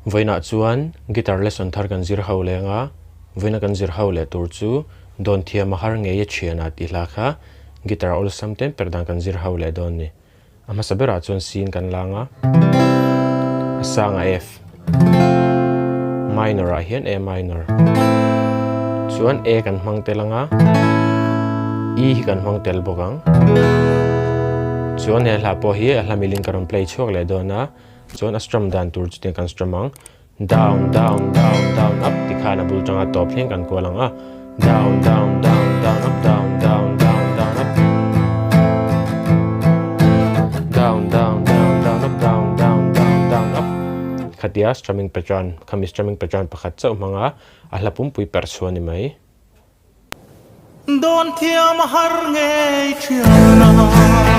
Voina chuan guitar lesson thar kan zir ho lenga voina kan zir ho le tur chu don thia mahar nge ye thiana ti hlakha guitar ol samten perdan kan zir ho le don ni ama sabera chuan sin kan langa asanga F minor a hian A minor chuan A kan hmang telanga E kan hmang tel bokang chuan he hla po hi a hlamilin karon play chhuak le dona chuan a strum dan tur chu kan strumang down down down down up tikhana bul tanga top thleng kan kolanga down down down down up down down down down up down down down down up down down down down up khatia strumming pattern khami strumming pattern pakhat chau manga a hlapum pui per chuan ni mai don thiam har nge thiana